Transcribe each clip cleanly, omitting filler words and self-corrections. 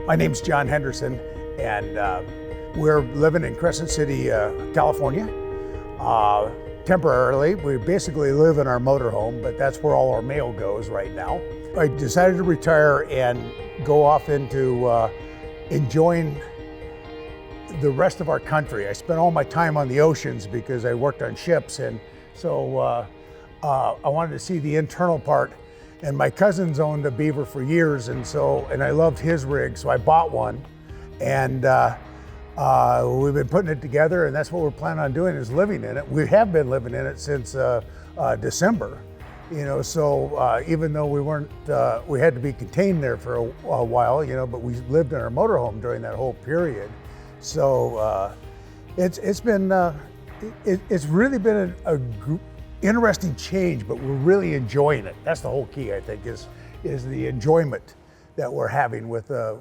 My name's John Henderson, and we're living in Crescent City, California. Temporarily, we basically live in our motorhome, but that's where all our mail goes right now. I decided to retire and go off into enjoying the rest of our country. I spent all my time on the oceans because I worked on ships, and so I wanted to see the internal part. And my cousins owned a Beaver for years, and I loved his rig, so I bought one. And we've been putting it together, and that's what we're planning on doing, is living in it. We have been living in it since December. So even though we had to be contained there for a while, but we lived in our motorhome during that whole period. So it's really been a interesting change, but we're really enjoying it. That's the whole key, I think, is the enjoyment that we're having with the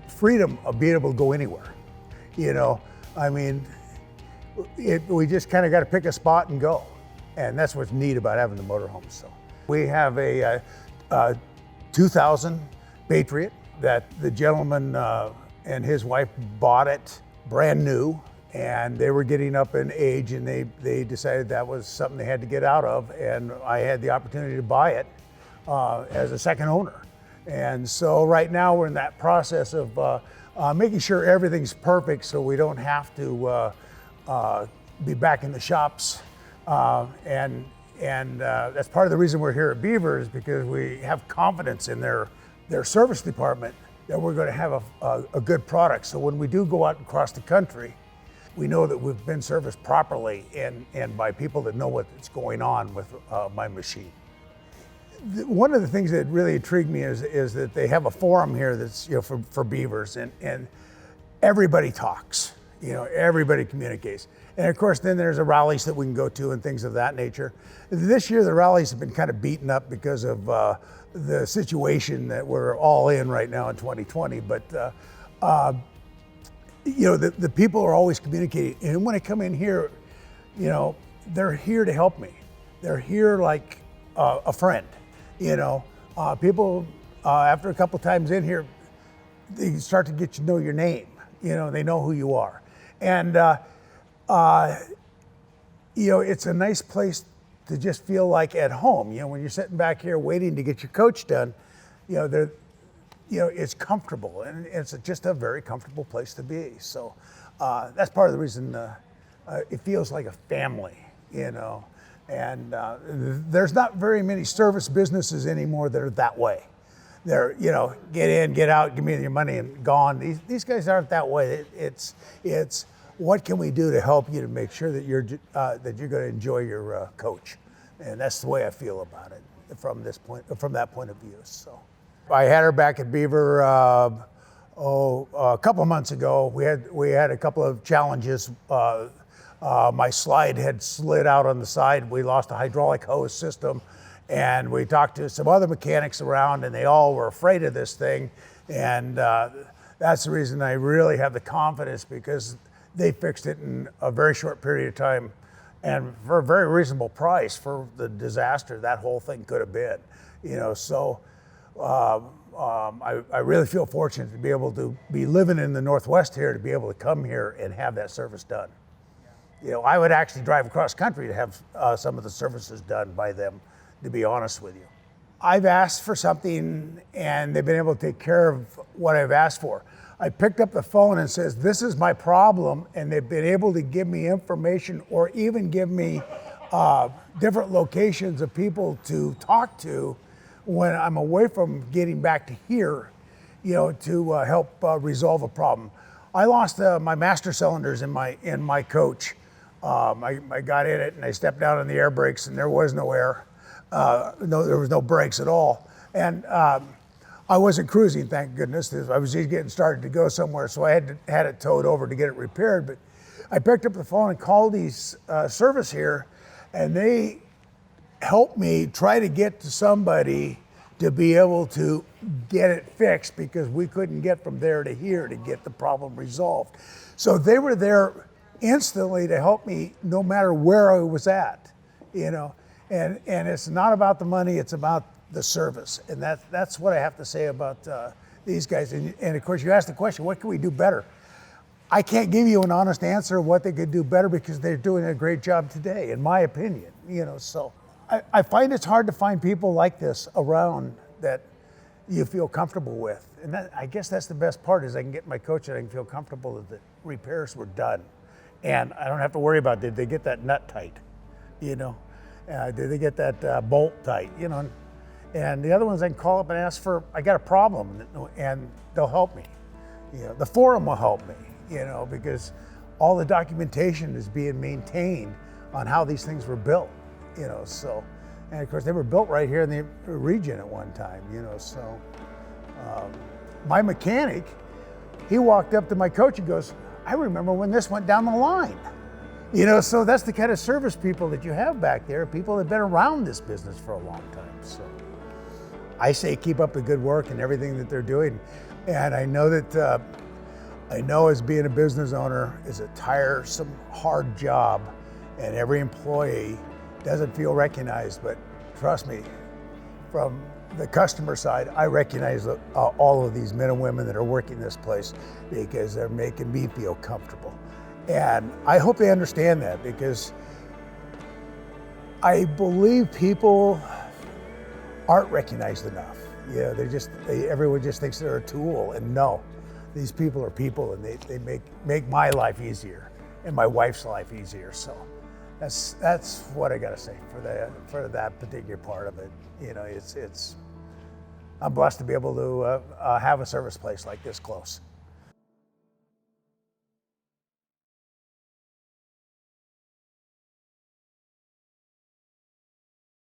freedom of being able to go anywhere. We just kind of got to pick a spot and go, and that's what's neat about having the motorhome. So we have a 2000 Patriot that the gentleman and his wife bought it brand new. And they were getting up in age, and they decided that was something they had to get out of, and I had the opportunity to buy it as a second owner. And so right now we're in that process of making sure everything's perfect so we don't have to be back in the shops. And that's part of the reason we're here at Beaver, is because we have confidence in their service department that we're going to have a good product. So when we do go out across the country, we know that we've been serviced properly and by people that know what's going on with my machine. One of the things that really intrigued me is that they have a forum here that's for beavers, and everybody talks, everybody communicates. And of course, then there's the rallies that we can go to and things of that nature. This year, the rallies have been kind of beaten up because of the situation that we're all in right now in 2020. But the people are always communicating, and when I come in here, they're here to help me. They're here like a friend. People after a couple times in here, they start to get to know your name. They know who you are, and it's a nice place to just feel like at home. When you're sitting back here waiting to get your coach done, it's comfortable, and it's just a very comfortable place to be. So that's part of the reason it feels like a family, and there's not very many service businesses anymore that are that way. They're, get in, get out, give me your money and gone. These guys aren't that way. It's what can we do to help you to make sure that you're going to enjoy your coach, and that's the way I feel about it from that point of view. So. I had her back at Beaver a couple of months ago. We had a couple of challenges. My slide had slid out on the side. We lost a hydraulic hose system, and we talked to some other mechanics around, and they all were afraid of this thing. And that's the reason I really have the confidence, because they fixed it in a very short period of time and for a very reasonable price for the disaster that whole thing could have been. I really feel fortunate to be able to be living in the Northwest here, to be able to come here and have that service done. I would actually drive across country to have some of the services done by them, to be honest with you. I've asked for something, and they've been able to take care of what I've asked for. I picked up the phone and says, this is my problem, and they've been able to give me information, or even give me different locations of people to talk to when I'm away from getting back to here, to help resolve a problem. I lost my master cylinders in my coach. I got in it and I stepped down on the air brakes, and there was no air. There was no brakes at all. And I wasn't cruising, thank goodness. I was just getting started to go somewhere, so I had it towed over to get it repaired. But I picked up the phone and called these service here, and they helped me try to get to somebody to be able to get it fixed, because we couldn't get from there to here to get the problem resolved. So they were there instantly to help me no matter where I was at, and it's not about the money, it's about the service. And that's what I have to say about these guys. And of course, you ask the question, what can we do better? I can't give you an honest answer of what they could do better because they're doing a great job today, in my opinion. So I find it's hard to find people like this around that you feel comfortable with. And I guess that's the best part, is I can get my coach and I can feel comfortable that the repairs were done. And I don't have to worry about, did they get that nut tight? Did they get that bolt tight? And the other ones I can call up and ask for, I got a problem, and they'll help me. The forum will help me, because all the documentation is being maintained on how these things were built, so. And of course, they were built right here in the region at one time, so. My mechanic, he walked up to my coach and goes, I remember when this went down the line. So that's the kind of service people that you have back there, people that have been around this business for a long time. So I say keep up the good work and everything that they're doing. And I know that, as being a business owner is a tiresome, hard job, and every employee doesn't feel recognized, but trust me, from the customer side, I recognize all of these men and women that are working this place because they're making me feel comfortable. And I hope they understand that, because I believe people aren't recognized enough. Everyone just thinks they're a tool, and no, these people are people, and they make my life easier and my wife's life easier. So that's what I gotta say for that particular part of it. I'm blessed to be able to have a service place like this close.